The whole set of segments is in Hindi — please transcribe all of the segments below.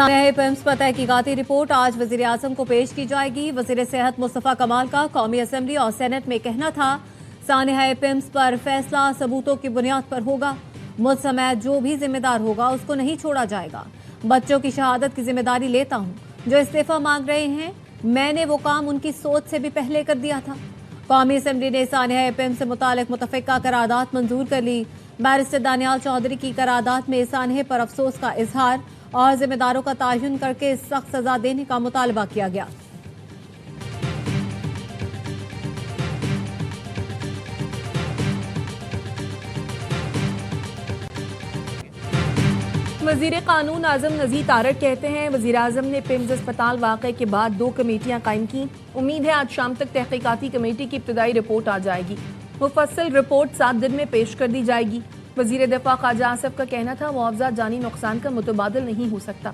सानिया पिम्स पर तहकीकाती रिपोर्ट आज वजीर आजम को पेश की जाएगी। वजीर सेहत मुस्तफा कमाल का कौमी असम्बली और सेनेट में कहना था, सानिया पिम्स पर फैसला सबूतों की बुनियाद पर होगा। मुझ समेत जो भी जिम्मेदार होगा उसको नहीं छोड़ा जाएगा। बच्चों की शहादत की जिम्मेदारी लेता हूं। जो इस्तीफा मांग रहे हैं, मैंने वो काम उनकी सोच से भी पहले कर दिया था। कौमी असम्बली ने सानिया पिम्स से मुतालिक मुतफ़िका करारदाद मंजूर कर ली। बैरिस्टर दानियाल चौधरी की करारदाद में सानिया पर अफसोस का इजहार और जिम्मेदारों का तयन करके सख्त सजा देने का मुतालबा किया गया। वजीर कानून आजम नज़ीर तारड़ कहते हैं, वजीर आजम ने पिम्स अस्पताल वाक़े के बाद 2 कमेटियां कायम की। उम्मीद है आज शाम तक तहकीकाती कमेटी की इब्तदाई रिपोर्ट आ जाएगी। मुफस्सल रिपोर्ट 7 दिन में पेश कर दी जाएगी। वजीर दफा ख्वाजा आसिफ का कहना था, मुआवजा जानी नुकसान का मुतबादल नहीं हो सकता।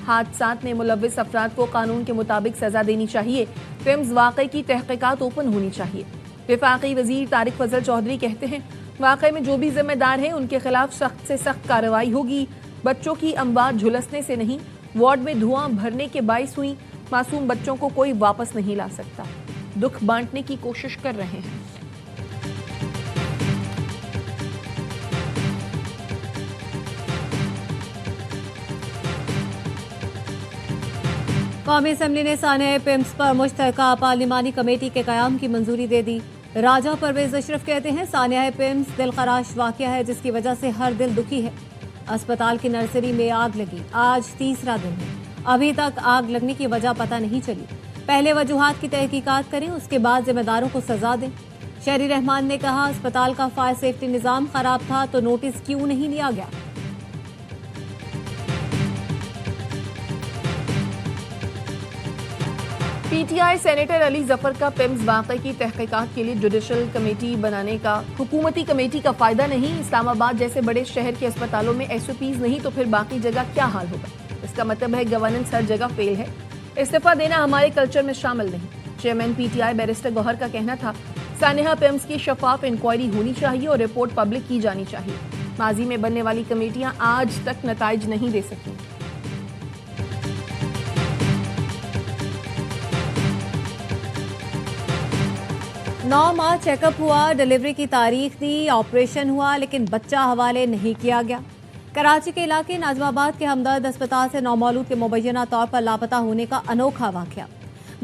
हादसात में मुलव्विस अफराद को कानून के मुताबिक सजा देनी चाहिए। पिम्स वाक़े की तहकीकात ओपन होनी चाहिए। वफाकी वजीर तारिक फजल चौधरी कहते हैं, वाक़े में जो भी जिम्मेदार हैं उनके खिलाफ सख्त से सख्त कार्रवाई होगी। बच्चों की अमवात झुलसने से नहीं, वार्ड में धुआं भरने के बाइस हुई। मासूम बच्चों को कोई वापस नहीं ला सकता। दुख बांटने की कोशिश कर रहे हैं। कौमी असम्बली ने सानिया पिम्स पर मुश्तरका पार्लिमानी कमेटी के कयाम की मंजूरी दे दी। राजा परवेज अशरफ कहते हैं, सानिया पिम्स दिलखराश वाक़या है जिसकी वजह से हर दिल दुखी है। अस्पताल की नर्सरी में आग लगी, आज तीसरा दिन है। अभी तक आग लगने की वजह पता नहीं चली। पहले वजूहात की तहकीकात करें, उसके बाद जिम्मेदारों को सजा दें। शहरी रहमान ने कहा, अस्पताल का फायर सेफ्टी निज़ाम खराब था तो नोटिस क्यों नहीं लिया गया। पीटीआई सेनेटर अली जफर का पिम्स वाक़े की तहकीकात के लिए जुडिशल कमेटी बनाने का हुकूमती कमेटी का फायदा नहीं। इस्लामाबाद जैसे बड़े शहर के अस्पतालों में एसओपीज नहीं तो फिर बाकी जगह क्या हाल होगा। इसका मतलब है गवर्नेंस हर जगह फेल है। इस्तीफा देना हमारे कल्चर में शामिल नहीं। चेयरमैन पीटीआई बैरिस्टर गौहर का कहना था, सानिया पिम्स की शफाफ इंक्वायरी होनी चाहिए और रिपोर्ट पब्लिक की जानी चाहिए। माजी में बनने वाली कमेटियां आज तक नताइज नहीं दे सकी। 9 माह चेकअप हुआ, डिलीवरी की तारीख दी, ऑपरेशन हुआ, लेकिन बच्चा हवाले नहीं किया गया। कराची के इलाके नाजमाबाद के हमदर्द अस्पताल से नौमौलूद के मुबैना तौर पर लापता होने का अनोखा वाकया।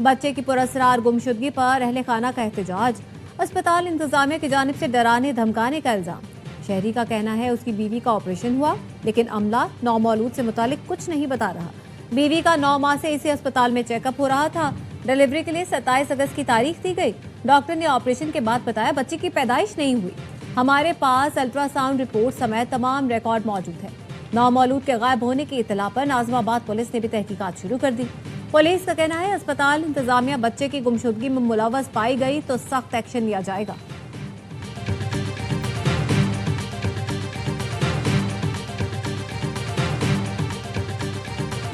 बच्चे की पुरअसरार गुमशुदगी पर अहले खाना का एहतजाज। अस्पताल इंतजामिया की जानिब से डराने धमकाने का इल्जाम। शहरी का कहना है उसकी बीवी का ऑपरेशन हुआ, लेकिन अमला नौमौलूद से मुतालिक कुछ नहीं बता रहा। बीवी का 9 माह से इसी अस्पताल में चेकअप हो रहा था। डिलीवरी के लिए 27 अगस्त की तारीख दी गई। डॉक्टर ने ऑपरेशन के बाद बताया बच्चे की पैदाइश नहीं हुई। हमारे पास अल्ट्रासाउंड रिपोर्ट समेत तमाम रिकॉर्ड मौजूद है। नौमौलूद के गायब होने की इतला पर नाजमाबाद पुलिस ने भी तहकीकात शुरू कर दी। पुलिस का कहना है अस्पताल इंतजामिया बच्चे की गुमशुदगी में मुलव्वस पाई गई तो सख्त एक्शन लिया जाएगा।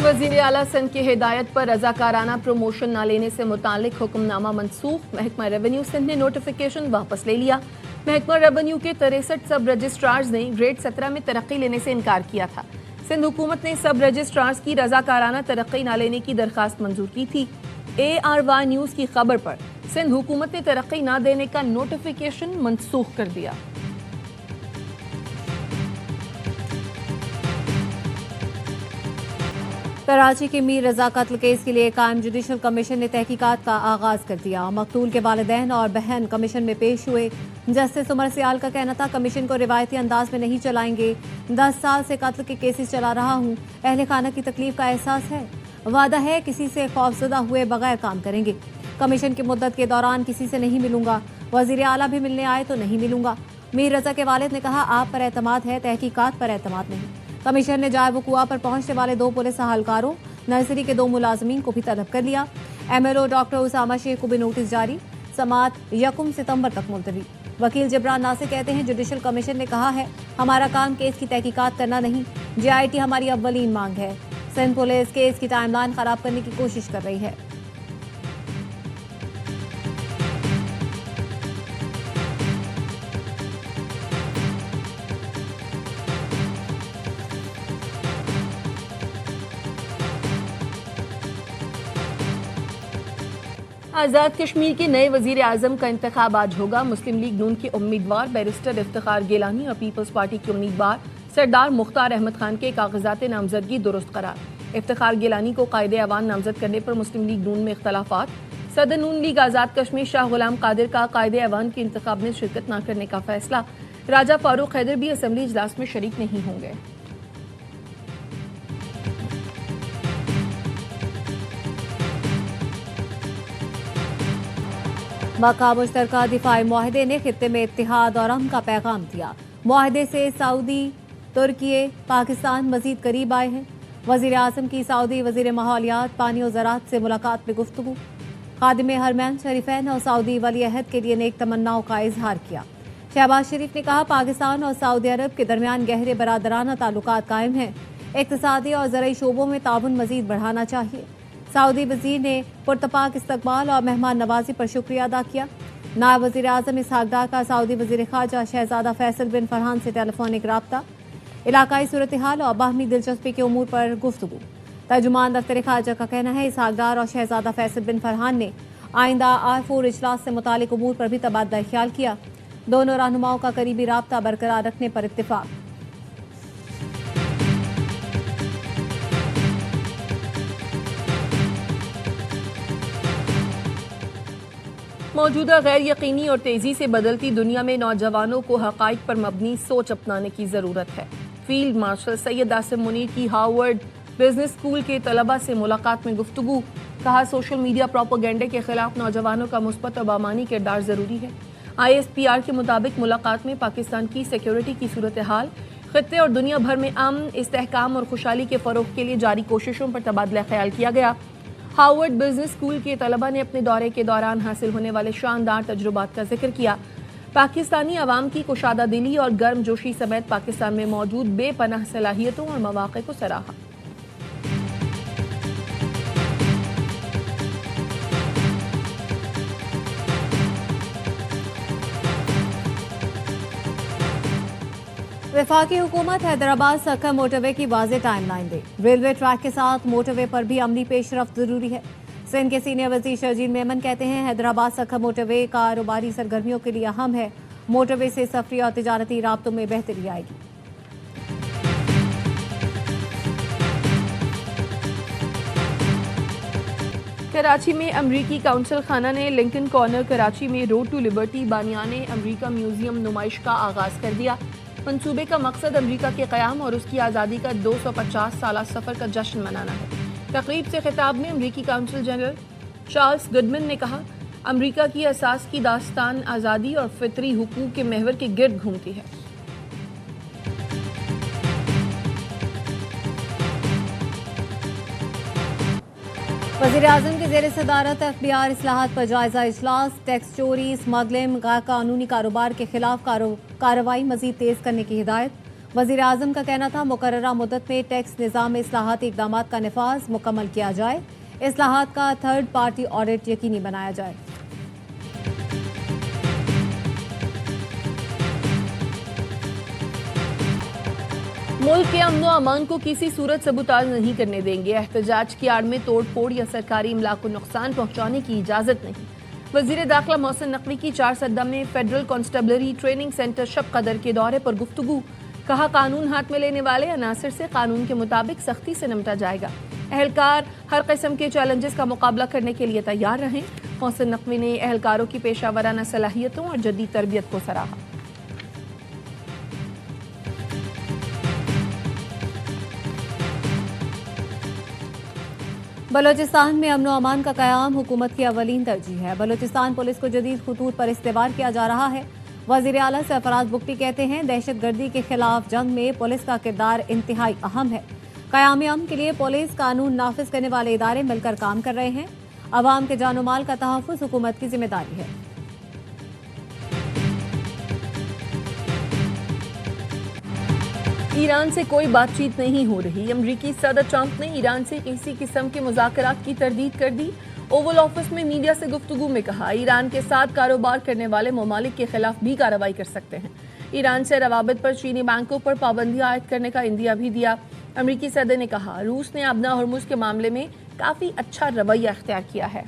वज़ीर आला सिंध की हिदायत पर रजाकाराना प्रमोशन न लेने से मुतालिक हुक्मनामा मनसूख। महकमा रेवेन्यू सिंध ने नोटिफिकेशन वापस ले लिया। महकमा रेवेन्यू के 63 सब रजिस्ट्रार्स ने ग्रेड 17 में तरक्की लेने से इनकार किया था। सिंध हुकूमत ने सब रजिस्ट्रार्स की रजाकाराना तरक्की न लेने की दरखास्त मंजूर की थी। ARY न्यूज़ की खबर पर सिंध हुकूमत ने तरक्की न देने का नोटिफिकेशन मनसूख कर दिया। कराची के मीर रजा कत्ल केस के लिए कायम जुडिशल कमीशन ने तहकीकात का आगाज कर दिया। मकतूल के वालिदैन और बहन कमीशन में पेश हुए। जस्टिस उमर सियाल का कहना था, कमीशन को रिवायती अंदाज में नहीं चलाएंगे। 10 साल से कत्ल के केसेस चला रहा हूँ। अहले खाना की तकलीफ का एहसास है। वादा है किसी से खौफजदा हुए बगैर काम करेंगे। कमीशन की मुद्दत के दौरान किसी से नहीं मिलूंगा। वजीर आला भी मिलने आए तो नहीं मिलूंगा। मीर रजा के वालिद ने कहा, आप पर एतमाद है, तहकीकात पर एतमाद नहीं। कमीशन ने जाए वकुआ पर पहुंचने वाले 2 पुलिस अहलकारों, नर्सरी के 2 मुलाजमीन को भी तलब कर लिया। MLO डॉक्टर उसामा शेख को भी नोटिस जारी। समात 1 सितंबर तक मुलतवी। वकील जिब्रान नासिर कहते हैं, जुडिशल कमीशन ने कहा है हमारा काम केस की तहकीकात करना नहीं, JIT हमारी अव्वलीन मांग है। सिंध पुलिस केस की टाइमलाइन खराब करने की कोशिश कर रही है। आज़ाद कश्मीर के नए वजीर आजम का इंतखाब आज होगा। मुस्लिम लीग नून के उम्मीदवार बैरिस्टर इफ्तिखार गिलानी और पीपल्स पार्टी के उम्मीदवार सरदार मुख्तार अहमद खान के कागजात नामजदगी दुरुस्त करार। इफ्तिखार गिलानी को कायदे अवान नामजद करने पर मुस्लिम लीग नून में इख्तलाफात। सदर नून लीग आज़ाद कश्मीर शाह गुलाम कादिर का कायदे अवान के इंतखाब में शिरकत न करने का फैसला। राजा फारूक हैदर भी असम्बली इजलास में शरीक नहीं होंगे। मक्का मुश्तरका दिफाई मुआहदे ने खित्ते में इत्तिहाद और अमन का पैगाम दिया। मुआहदे से सऊदी, तुर्की, पाकिस्तान मजीद करीब आए हैं। वजीर आजम की सऊदी वजीर माहौलियात, पानी और ज़राअत से मुलाकात में गुफ्तगू। खादिम हरमैन शरीफैन और सऊदी वली अहद के लिए नेक तमन्नाओं का इजहार किया। शहबाज शरीफ ने कहा, पाकिस्तान और सऊदी अरब के दरमियान गहरे बरादराना ताल्लुकात कायम हैं। इक्तिसादी और ज़रई शोबों में ताउन मजीद बढ़ाना चाहिए। सऊदी वजीर ने पुरतपाक इस्तकबाल और मेहमान नवाजी पर शुक्रिया अदा किया। नायब वजीर आजम इसहाक डार का सऊदी वजीर खारजा शहजादा फैसल बिन फरहान से टेलीफोनिक राब्ता। इलाकाई सूरत हाल और बाहमी दिलचस्पी के उमूर पर गुफ्तगू। तर्जुमान दफ्तर खारजा का कहना है, इसहाक डार और शहजादा फैसल बिन फरहान ने आइंदा R4 इजलास से मुतालिक उमूर पर भी तबादला ख्याल किया। दोनों रहनुमाओं का करीबी राब्ता बरकरार रखने पर इत्तिफाक। मौजूदा गैर यकीनी और तेजी से बदलती दुनिया में नौजवानों को हकाइक पर मबनी सोच अपनाने की जरूरत है। फील्ड मार्शल सैयद आसिम मुनीर की हार्वर्ड बिजनेस स्कूल के तलबा से मुलाकात में गुफ्तगू। कहा, सोशल मीडिया प्रोपेगेंडे के खिलाफ नौजवानों का मुस्बत और बामानी किरदार जरूरी है। ISPR के मुताबिक मुलाकात में पाकिस्तान की सिक्योरिटी की सूरत हाल, खित्ते और दुनिया भर में अमन, इस्तेहकाम और खुशहाली के फरोग के लिए जारी कोशिशों पर तबादला ख्याल किया गया। हार्वर्ड बिजनेस स्कूल के तलबा ने अपने दौरे के दौरान हासिल होने वाले शानदार तजुर्बात का जिक्र किया। पाकिस्तानी अवाम की कुशादा दिली और गर्मजोशी समेत पाकिस्तान में मौजूद बेपनाह सलाहियतों और मौक़े को सराहा। वफाकी हुकूमत हैदराबाद सक्खर मोटरवे की वाज़ेह टाइमलाइन दे। रेलवे ट्रैक के साथ मोटरवे पर भी अमली पेशरफ्त जरूरी है। सिंध के सीनियर वज़ीर शर्जील मेमन कहते हैं, हैदराबाद सक्खर मोटरवे कारोबारी सरगर्मियों के लिए अहम है। मोटरवे से सफरी और तिजारती राब्तों में बेहतरी आएगी। कराची में अमरीकी काउंसिल खाना ने लिंकन कॉर्नर कराची में रोड टू लिबर्टी बानियाने अमरीका म्यूजियम नुमाइश का आगाज कर दिया। मंसूबे का मकसद अमरीका के क़याम और उसकी आज़ादी का 250 साला सफ़र का जश्न मनाना है। तकरीब से खिताब में अमरीकी काउंसिल जनरल चार्ल्स गुडमैन ने कहा, अमरीका की असास की दास्तान आज़ादी और फितरी हुकूक के महवर के गिर्द घूमती है। वज़ीर आज़म की ज़ेर सदारत FBR इस्लाहात पर जायजा इजलास। टैक्स चोरी, स्मगलिंग, गैर कानूनी कारोबार के खिलाफ कार्रवाई मजीद तेज करने की हिदायत। वज़ीर आज़म का कहना था, मुकर्ररा मुद्दत में टैक्स निज़ाम में इस्लाहाती इक़दामात का नफाज मुकम्मल किया जाए। इस्लाहात का थर्ड पार्टी ऑडिट यकीनी बनाया जाए। मुल्क के अमन व अमान को किसी सूरत सबूताज नहीं करने देंगे। एहतजाज की आड़ में तोड़ फोड़ या सरकारी इमला को नुकसान पहुंचाने की इजाजत नहीं। वजीर दाखिला मोहसिन नकवी की 4 सद्दा में फेडरल कांस्टेबलरी ट्रेनिंग सेंटर शब कदर के दौरे पर गुफ्तगू। कहा, कानून हाथ में लेने वाले अनासर से कानून के मुताबिक सख्ती से निपटा जाएगा। अहलकार हर किस्म के चैलेंजेस का मुकाबला करने के लिए तैयार रहें। मोहसिन नकवी ने अहलकारों की पेशावराना सलाहियतों और जदीद तरबियत को सराहा। बलोचिस्तान में अमन व अमान का क़याम हुकूमत की अवलीन तरजीह है। बलोचिस्तान पुलिस को जदीद खतूत पर इस्तेमाल किया जा रहा है। वज़ीर आला सरफराज बुगटी कहते हैं, दहशतगर्दी के खिलाफ जंग में पुलिस का किरदार इंतहाई अहम है। क़याम अमन के लिए पुलिस, कानून नाफिज करने वाले इदारे मिलकर काम कर रहे हैं। अवाम के जानो माल का तहफ़्फ़ुज़ हुकूमत की जिम्मेदारी है। ईरान से कोई बातचीत नहीं हो रही। अमरीकी सदर ट्रंप ने ईरान से किसी किस्म के मुज़ाकरात की तरदीद कर दी। ओवल ऑफिस में मीडिया से गुफ्तगू में कहा, ईरान के साथ कारोबार करने वाले ममालिक के खिलाफ भी कार्रवाई कर सकते हैं। ईरान से रवाबित पर चीनी बैंकों पर पाबंदियां आयद करने का इंदिया भी दिया। अमरीकी सदर ने कहा, रूस ने अपना हरमुज के मामले में काफ़ी अच्छा रवैया अख्तियार किया है।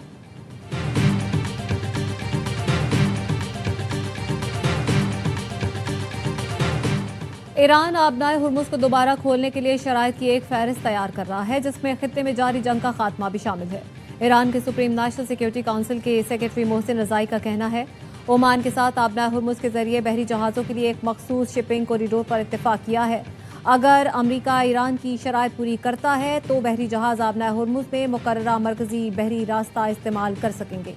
ईरान आबनाए हुर्मुज को दोबारा खोलने के लिए शराइत की एक फहरिस्त तैयार कर रहा है, जिसमें खित्ते में जारी जंग का खात्मा भी शामिल है। ईरान के सुप्रीम नेशनल सिक्योरिटी काउंसिल के सेक्रेटरी मोहसिन रजाई का कहना है, ओमान के साथ आबनाए हुर्मुज के जरिए बहरी जहाजों के लिए एक मखसूस शिपिंग कॉरिडोर पर इत्तेफाक किया है। अगर अमरीका ईरान की शराइत पूरी करता है तो बहरी जहाज आबनाए हुर्मुज में मुकर्ररा मरकजी बहरी रास्ता इस्तेमाल कर सकेंगे।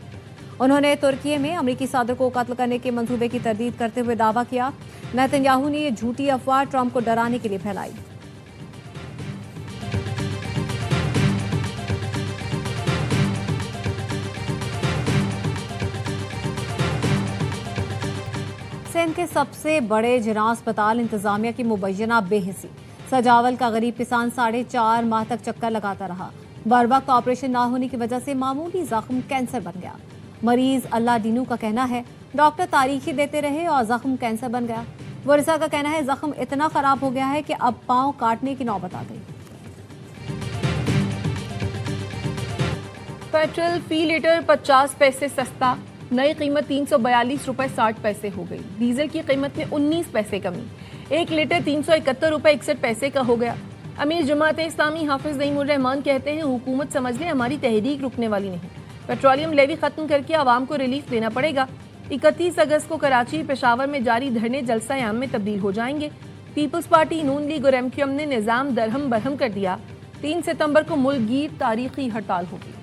उन्होंने तुर्की में अमरीकी सदर को कत्ल करने के मंसूबे की तरदीद करते हुए दावा किया, नेतन्याहू ने ये झूठी अफवाह ट्रंप को डराने के लिए फैलाई। सिंध के सबसे बड़े जिना अस्पताल इंतजामिया की मुबैना बेहिसी। सजावल का गरीब किसान 4.5 माह तक चक्कर लगाता रहा। बर वक्त ऑपरेशन ना होने की वजह से मामूली जख्म कैंसर बन गया। मरीज अल्लाह डीनू का कहना है, डॉक्टर तारीख ही देते रहे और जख्म कैंसर बन गया। वरिसा का कहना है, जख्म इतना खराब हो गया है कि अब पांव काटने की नौबत आ गई। पेट्रोल फी लीटर 50 पैसे सस्ता, नई कीमत 342 रुपए 60 पैसे हो गई। डीजल की कीमत में 19 पैसे कमी, 1 लीटर 371 रुपए 61 पैसे का हो गया। अमीर जमात इस्लामी हाफिज नईमुर रहमान कहते हैं, हुकूमत समझ ले हमारी तहरीक रुकने वाली नहीं। पेट्रोलियम लेवी खत्म करके आवाम को रिलीफ देना पड़ेगा। 31 अगस्त को कराची पेशावर में जारी धरने जलसा-ए-आम में तब्दील हो जाएंगे। पीपल्स पार्टी, नून लीग और एमक्यूएम ने निजाम दरहम बरहम कर दिया। 3 सितंबर को मुल्कगीर तारीखी हड़ताल होगी।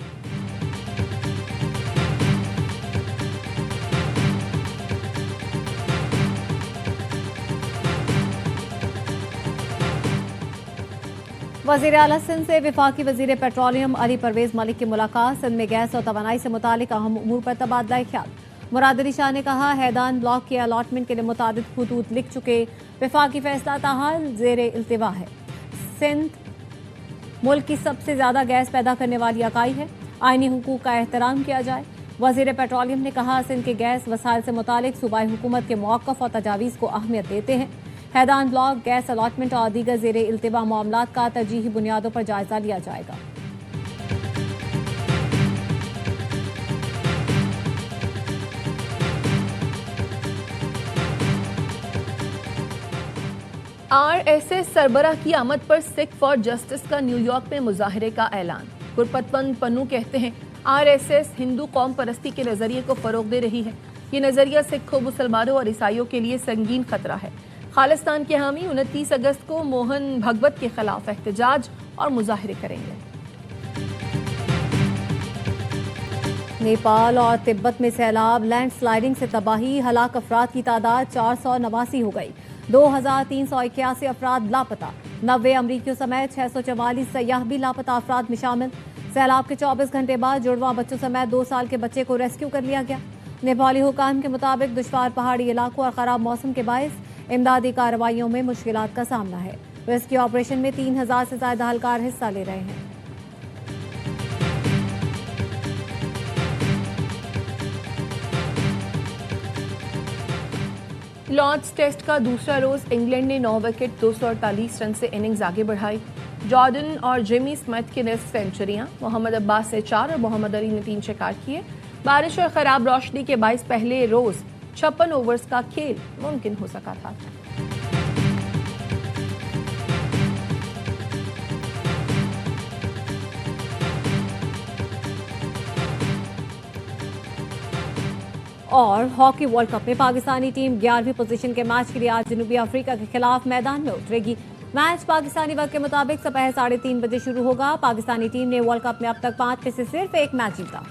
वज़ीर आला सिंध से वफाकी वज़ीर पेट्रोलियम अली परवेज मलिक की मुलाकात। सिंध में गैस और तवानाई से मुतालिक अहम उमूर पर तबादला ख्याल। मुराद अली शाह ने कहा, हैदान ब्लॉक के अलॉटमेंट के लिए मुतादिद खतूत लिख चुके, वफाकी फैसला ताहाल जेर इल्तिवा है। सिंध मुल्क की सबसे ज्यादा गैस पैदा करने वाली इकाई है, आईनी हुकूक का एहतराम किया जाए। वज़ीर पेट्रोलियम ने कहा, सिंध के गैस वसाइल से मुतालिक सूबाई हुकूमत के मौक़िफ़ और तजावीज़ को अहमियत देते हैं। हैदान ब्लॉक गैस अलॉटमेंट और दीगर ज़ेर इल्तिवा मामलात का तरजीही बुनियादों पर जायजा लिया जाएगा। RSS सरबराह की आमद पर सिख फॉर जस्टिस का न्यूयॉर्क में मुजाहरे का ऐलान। गुरपतवंत पन्नू कहते हैं, RSS हिंदू कौम परस्ती के नजरिए को फरोग दे रही है। ये नजरिया सिखों, मुसलमानों और ईसाइयों के लिए संगीन खतरा है। खालिस्तान के हामी 29 अगस्त को मोहन भगवत के खिलाफ एहतजाज और मुजाहरे करेंगे। नेपाल और तिब्बत में सैलाब, लैंडस्लाइडिंग से तबाही, हलाक अफराद की तादाद 489 हो गई। 2381 अफराद लापता। 90 अमरीकियों समेत 644 सयाह भी लापता अफराद में शामिल। सैलाब के 24 घंटे बाद जुड़वा बच्चों समेत 2 साल के बच्चे को रेस्क्यू कर लिया गया। नेपाली हुकाम के मुताबिक दुश्वार पहाड़ी इलाकों और खराब मौसम के बायस इमदादी कार्रवाइयों में मुश्किलात का सामना है। रेस्क्यू ऑपरेशन में 3000 से ज्यादा एहलकार हिस्सा ले रहे हैं। लॉर्ड्स टेस्ट का दूसरा रोज इंग्लैंड ने 9 विकेट 248 रन से इनिंग्स आगे बढ़ाई। जॉर्डन और जेमी स्मिथ की निस्फ सेंचुरियां, मोहम्मद अब्बास ने 4 और मोहम्मद अली ने 3 शिकार किए। बारिश और खराब रोशनी के बायस पहले रोज 56 ओवर्स का खेल मुमकिन हो सका था। और हॉकी वर्ल्ड कप में पाकिस्तानी टीम 11वीं पोजीशन के मैच के लिए आज जनूबी अफ्रीका के खिलाफ मैदान में उतरेगी। मैच पाकिस्तानी वक्त के मुताबिक दोपहर 3:30 बजे शुरू होगा। पाकिस्तानी टीम ने वर्ल्ड कप में अब तक 5 में से सिर्फ एक मैच जीता।